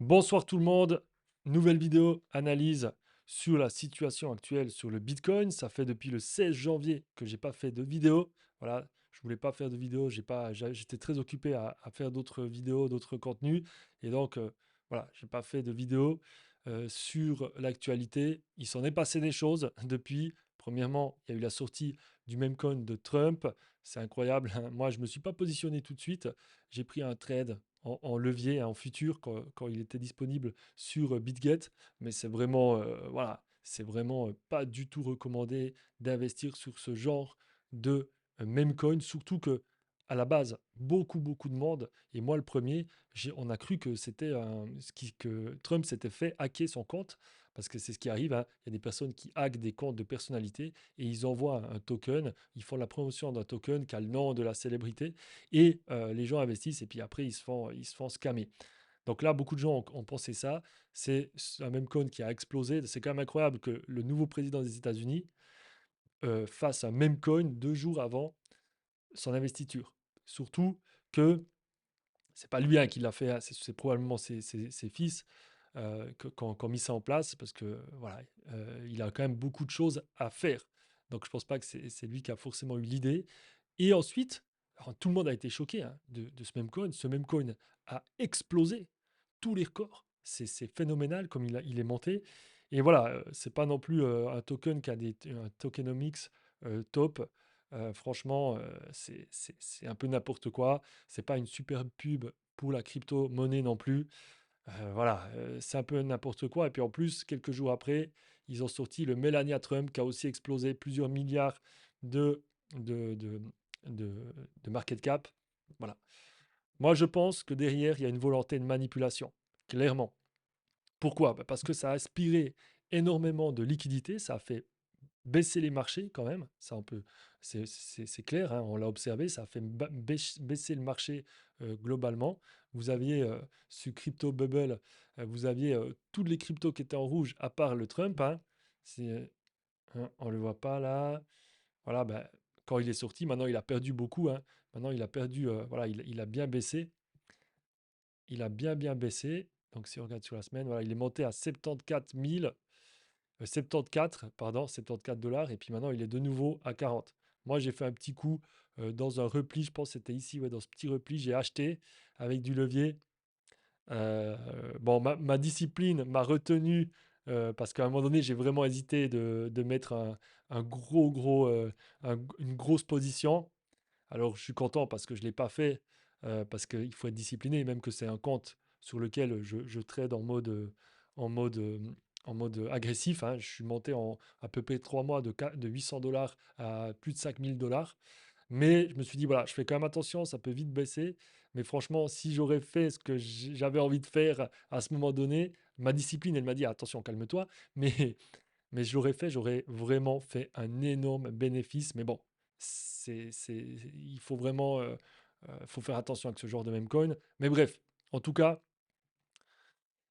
Bonsoir tout le monde, nouvelle vidéo analyse sur la situation actuelle sur le Bitcoin. Ça fait depuis le 16 janvier que j'ai pas fait de vidéo. Voilà, je voulais pas faire de vidéo, j'étais très occupé à faire d'autres vidéos, d'autres contenus, et donc voilà, j'ai pas fait de vidéo sur l'actualité. Il s'en est passé des choses depuis. Premièrement, il y a eu la sortie du meme coin de Trump. C'est incroyable, hein. Moi, je me suis pas positionné tout de suite. J'ai pris un trade en levier, hein, en futur, quand il était disponible sur BitGet. Mais c'est vraiment, voilà, c'est vraiment pas du tout recommandé d'investir sur ce genre de meme coin, surtout que à la base, beaucoup de monde, et moi le premier, on a cru que que Trump s'était fait hacker son compte, parce que c'est ce qui arrive, hein. Il y a des personnes qui hackent des comptes de personnalités et ils envoient un token, ils font la promotion d'un token qui a le nom de la célébrité, et les gens investissent et puis après ils se font scammer. Donc là, beaucoup de gens ont pensé ça. C'est un même coin qui a explosé. C'est quand même incroyable que le nouveau président des États-Unis fasse un même coin 2 jours avant son investiture. Surtout que c'est pas lui, hein, qui l'a fait, hein, c'est probablement ses fils qui ont mis ça en place, parce que voilà, il a quand même beaucoup de choses à faire. Donc je pense pas que c'est lui qui a forcément eu l'idée. Et ensuite, alors, tout le monde a été choqué, hein, de ce même coin. Ce même coin a explosé tous les records. C'est phénoménal comme il est monté. Et voilà, c'est pas non plus un token qui a un tokenomics top. Franchement, c'est un peu n'importe quoi. C'est pas une super pub pour la crypto-monnaie non plus. Voilà, c'est un peu n'importe quoi. Et puis en plus, quelques jours après, ils ont sorti le Melania Trump qui a aussi explosé plusieurs milliards de, de, de, de, de market cap. Voilà. Moi, je pense que derrière, il y a une volonté de manipulation, clairement. Pourquoi? Bah, parce que ça a aspiré énormément de liquidités, ça a fait baisser les marchés quand même, ça on peut, c'est clair, hein, on l'a observé, ça a fait baisser le marché globalement. Vous aviez ce crypto bubble, vous aviez toutes les cryptos qui étaient en rouge à part le Trump, hein. On le voit pas là. Voilà, ben, quand il est sorti, maintenant il a perdu beaucoup, hein. Maintenant il a perdu, voilà, il a bien baissé, il a bien baissé. Donc si on regarde sur la semaine, voilà, il est monté à 74 000, 74, pardon, 74 dollars, et puis maintenant il est de nouveau à 40. Moi j'ai fait un petit coup dans un repli, je pense que c'était ici, ouais, dans ce petit repli, j'ai acheté avec du levier. Euh, bon, ma discipline m'a retenu parce qu'à un moment donné, j'ai vraiment hésité de mettre un une grosse position. Alors, je suis content parce que je ne l'ai pas fait, parce qu'il faut être discipliné, même que c'est un compte sur lequel je trade en mode, euh, en mode agressif, hein. Je suis monté en à peu près 3 mois de 800 dollars à plus de 5 000 dollars. Mais je me suis dit, voilà, je fais quand même attention, ça peut vite baisser. Mais franchement, si j'aurais fait ce que j'avais envie de faire à ce moment donné, ma discipline, elle m'a dit, attention, calme-toi. Mais, mais je l'aurais fait, j'aurais vraiment fait un énorme bénéfice. Mais bon, il faut vraiment faut faire attention avec ce genre de meme coin. Mais bref, en tout cas,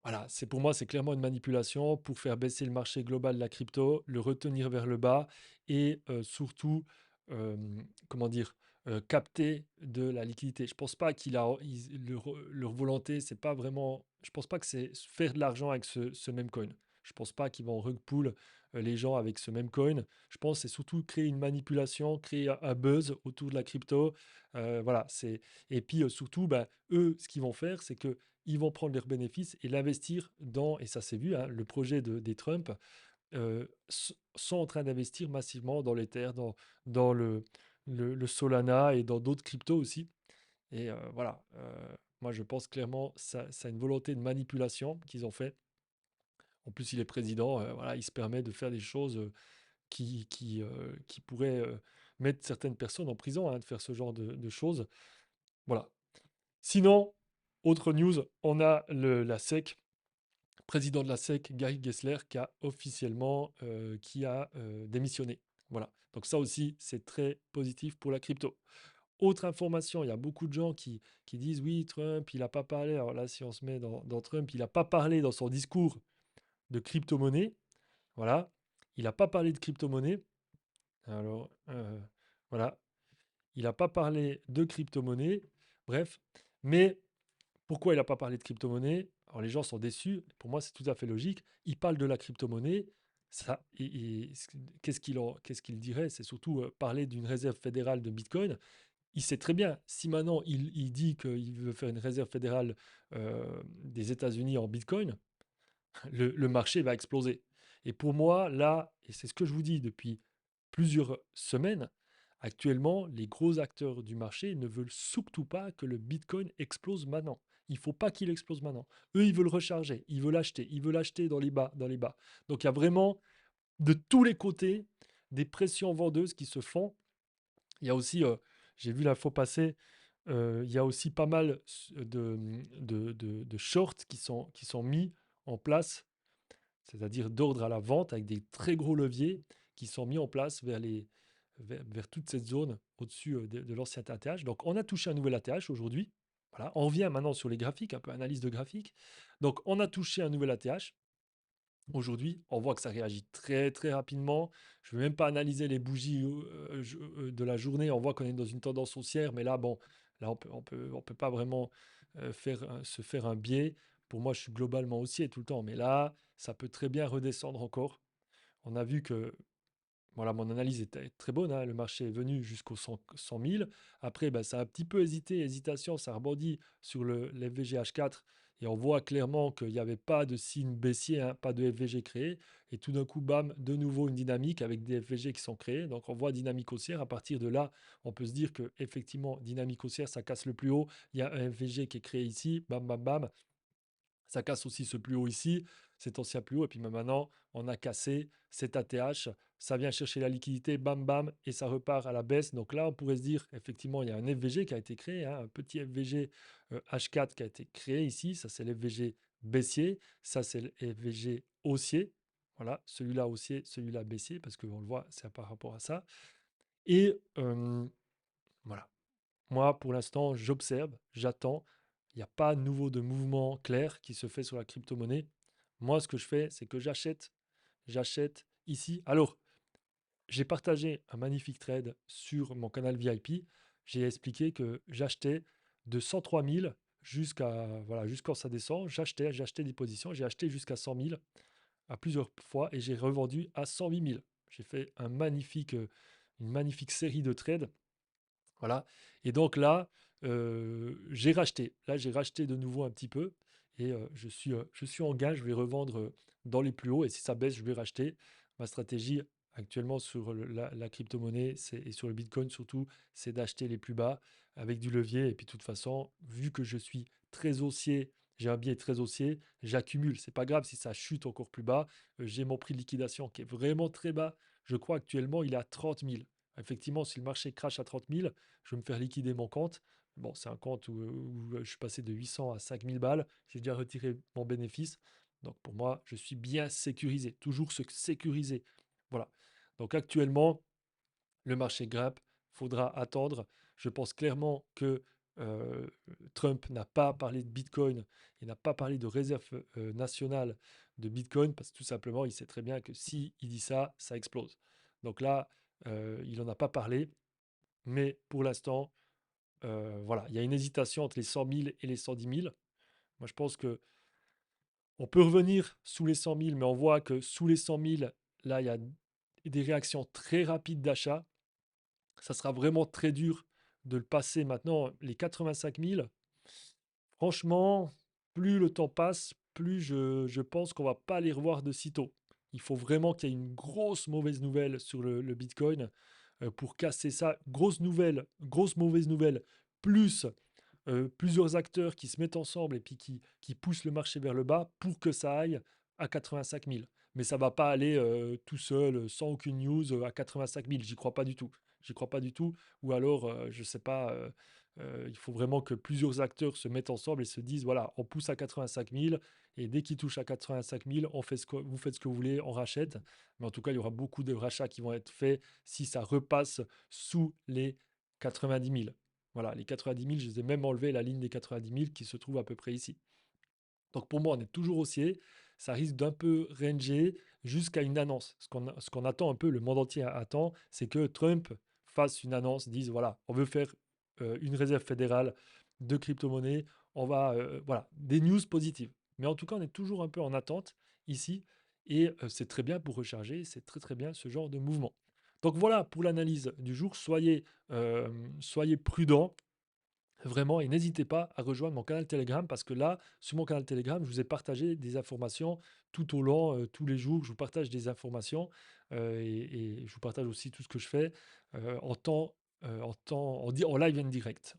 voilà, pour moi, c'est clairement une manipulation pour faire baisser le marché global de la crypto, le retenir vers le bas, et surtout, euh, comment dire, capter de la liquidité. Je pense pas leur volonté, c'est pas vraiment. Je pense pas que c'est faire de l'argent avec ce même coin. Je pense pas qu'ils vont rug pull les gens avec ce même coin. Je pense que c'est surtout créer une manipulation, créer un buzz autour de la crypto. Voilà, et puis surtout, ben, eux, ce qu'ils vont faire, c'est que ils vont prendre leurs bénéfices et l'investir dans, et ça s'est vu, hein, le projet des Trump, sont en train d'investir massivement dans l'Ether, dans le Solana et dans d'autres cryptos aussi. Et voilà, moi je pense clairement ça a une volonté de manipulation qu'ils ont fait. En plus, il est président, voilà, il se permet de faire des choses qui pourraient mettre certaines personnes en prison, hein, de faire ce genre de choses. Voilà. Sinon, autre news, on a la SEC, président de la SEC, Gary Gensler, qui a démissionné. Voilà. Donc ça aussi, c'est très positif pour la crypto. Autre information, il y a beaucoup de gens qui disent oui, Trump, il n'a pas parlé. Alors là, si on se met dans Trump, il n'a pas parlé dans son discours de crypto-monnaie. Voilà. Il n'a pas parlé de crypto-monnaie. Alors, voilà. Il n'a pas parlé de crypto-monnaie. Bref. Mais Pourquoi il n'a pas parlé de crypto-monnaie? Alors les gens sont déçus. Pour moi, c'est tout à fait logique. Il parle de la crypto-monnaie. Ça, qu'est-ce qu'il dirait? C'est surtout parler d'une réserve fédérale de Bitcoin. Il sait très bien, si maintenant il dit qu'il veut faire une réserve fédérale des États-Unis en Bitcoin, le marché va exploser. Et pour moi, là, et c'est ce que je vous dis depuis plusieurs semaines, actuellement, les gros acteurs du marché ne veulent surtout pas que le Bitcoin explose maintenant. Il ne faut pas qu'il explose maintenant. Eux, ils veulent recharger, ils veulent acheter dans les bas, dans les bas. Donc il y a vraiment de tous les côtés des pressions vendeuses qui se font. Il y a aussi, j'ai vu l'info passer, il y a aussi pas mal de shorts qui sont mis en place, c'est-à-dire d'ordre à la vente avec des très gros leviers qui sont mis en place vers toute cette zone au-dessus de l'ancien ATH. Donc on a touché un nouvel ATH aujourd'hui. Voilà, on revient maintenant sur les graphiques, un peu analyse de graphiques. Donc on a touché un nouvel ATH. Aujourd'hui, on voit que ça réagit très très rapidement. Je ne vais même pas analyser les bougies de la journée. On voit qu'on est dans une tendance haussière, mais là, bon, là, on peut pas vraiment se faire un biais. Pour moi, je suis globalement haussier tout le temps, mais là, ça peut très bien redescendre encore. On a vu que voilà, mon analyse était très bonne, hein. Le marché est venu jusqu'aux 100 000. Après, ben, ça a un petit peu hésitation, ça rebondit sur le FVG-H4 et on voit clairement qu'il n'y avait pas de signe baissier, hein, pas de FVG créé. Et tout d'un coup, bam, de nouveau une dynamique avec des FVG qui sont créés. Donc on voit dynamique haussière. À partir de là, on peut se dire que effectivement, dynamique haussière, ça casse le plus haut. Il y a un FVG qui est créé ici, bam, bam, bam. Ça casse aussi ce plus haut ici, cet ancien plus haut. Et puis maintenant, on a cassé cet ATH. Ça vient chercher la liquidité, bam bam, et ça repart à la baisse. Donc là, on pourrait se dire, effectivement, il y a un FVG qui a été créé, hein, un petit FVG H4 qui a été créé ici. Ça, c'est l'FVG baissier. Ça, c'est le FVG haussier. Voilà, celui-là haussier, celui-là baissier, parce qu'on le voit, c'est par rapport à ça. Et voilà. Moi, pour l'instant, j'observe, j'attends. Il n'y a pas nouveau de mouvement clair qui se fait sur la crypto-monnaie. Moi, ce que je fais, c'est que j'achète ici. Alors, j'ai partagé un magnifique trade sur mon canal VIP. J'ai expliqué que j'achetais de 103 000 jusqu'à ça descend. J'ai acheté des positions. J'ai acheté jusqu'à 100 000 à plusieurs fois et j'ai revendu à 108 000. J'ai fait une magnifique série de trades, voilà. Et donc là, j'ai racheté. Là, j'ai racheté de nouveau un petit peu et je suis en gain. Je vais revendre dans les plus hauts et si ça baisse, je vais racheter. Ma stratégie actuellement sur la crypto-monnaie et sur le Bitcoin surtout, c'est d'acheter les plus bas avec du levier. Et puis de toute façon, vu que je suis très haussier, j'ai un biais très haussier, j'accumule. C'est pas grave si ça chute encore plus bas. J'ai mon prix de liquidation qui est vraiment très bas. Je crois actuellement, il est à 30 000. Effectivement, si le marché crache à 30 000, je vais me faire liquider mon compte. Bon, c'est un compte où je suis passé de 800 à 5000 balles. J'ai déjà retiré mon bénéfice. Donc pour moi, je suis bien sécurisé. Toujours se sécuriser. Voilà. Donc actuellement, le marché grimpe. Il faudra attendre. Je pense clairement que euh, Trump n'a pas parlé de Bitcoin et n'a pas parlé de réserve nationale de Bitcoin parce que tout simplement, il sait très bien que si il dit ça, ça explose. Donc là, il n'en a pas parlé. Mais pour l'instant, voilà, il y a une hésitation entre les 100 000 et les 110 000. Moi, je pense que on peut revenir sous les 100 000, mais on voit que sous les 100 000, là, il y a des réactions très rapides d'achat. Ça sera vraiment très dur de le passer maintenant. Les 85 000, franchement, plus le temps passe, plus je pense qu'on va pas les revoir de sitôt. Il faut vraiment qu'il y ait une grosse mauvaise nouvelle sur le Bitcoin pour casser ça. Grosse mauvaise nouvelle, plus plusieurs acteurs qui se mettent ensemble et puis qui poussent le marché vers le bas pour que ça aille à 85 000. Mais ça ne va pas aller tout seul, sans aucune news, à 85 000. J'y crois pas du tout. J'y crois pas du tout. Ou alors, je ne sais pas, il faut vraiment que plusieurs acteurs se mettent ensemble et se disent, voilà, on pousse à 85 000 et dès qu'ils touchent à 85 000, vous faites ce que vous voulez, on rachète. Mais en tout cas, il y aura beaucoup de rachats qui vont être faits si ça repasse sous les 90 000. Voilà, les 90 000, je les ai même enlevés, la ligne des 90 000 qui se trouve à peu près ici. Donc pour moi, on est toujours haussier. Ça risque d'un peu ranger jusqu'à une annonce. Ce qu'on attend un peu, le monde entier attend, c'est que Trump fasse une annonce, dise voilà, on veut faire une réserve fédérale de crypto-monnaie, voilà, des news positives. Mais en tout cas, on est toujours un peu en attente ici et c'est très bien pour recharger, c'est très, très bien ce genre de mouvement. Donc voilà pour l'analyse du jour. Soyez prudents. Vraiment, et n'hésitez pas à rejoindre mon canal Telegram parce que là, sur mon canal Telegram, je vous ai partagé des informations tout au long, tous les jours, je vous partage des informations et je vous partage aussi tout ce que je fais en live et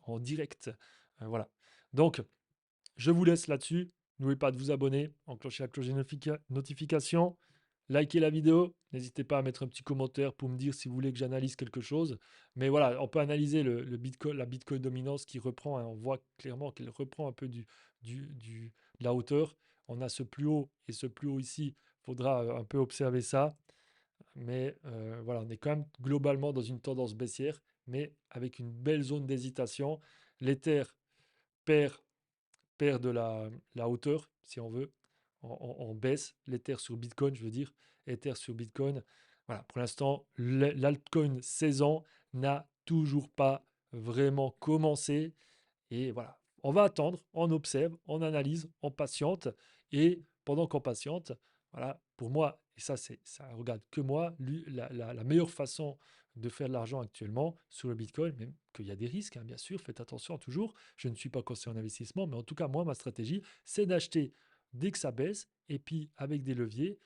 en direct. Voilà. Donc, je vous laisse là-dessus. N'oubliez pas de vous abonner, enclencher la cloche des notifications, liker la vidéo. N'hésitez pas à mettre un petit commentaire pour me dire si vous voulez que j'analyse quelque chose. Mais voilà, on peut analyser le Bitcoin, la Bitcoin dominance qui reprend, hein. On voit clairement qu'elle reprend un peu de la hauteur. On a ce plus haut et ce plus haut ici. Il faudra un peu observer ça. Mais voilà, on est quand même globalement dans une tendance baissière, mais avec une belle zone d'hésitation. L'Ether perd perd de la hauteur, si on veut, en baisse. L'Ether sur Bitcoin, je veux dire, Ether sur Bitcoin. Voilà, pour l'instant, l'altcoin 16 ans n'a toujours pas vraiment commencé. Et voilà, on va attendre, on observe, on analyse, on patiente. Et pendant qu'on patiente, voilà, pour moi, et ça regarde que moi, la meilleure façon de faire de l'argent actuellement sur le Bitcoin, même qu'il y a des risques, hein, bien sûr, faites attention toujours. Je ne suis pas conseiller en investissement, mais en tout cas, moi, ma stratégie, c'est d'acheter dès que ça baisse, et puis avec des leviers,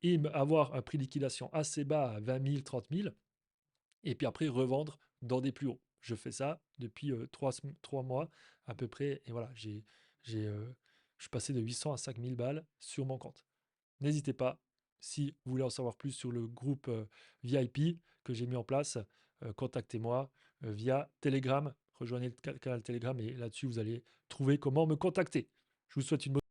et avoir un prix de liquidation assez bas à 20 000, 30 000, et puis après revendre dans des plus hauts. Je fais ça depuis 3 mois à peu près, et voilà, je suis passé de 800 à 5000 balles sur mon compte. N'hésitez pas, si vous voulez en savoir plus sur le groupe VIP que j'ai mis en place, contactez-moi via Telegram, rejoignez le canal Telegram et là-dessus vous allez trouver comment me contacter. Je vous souhaite une bonne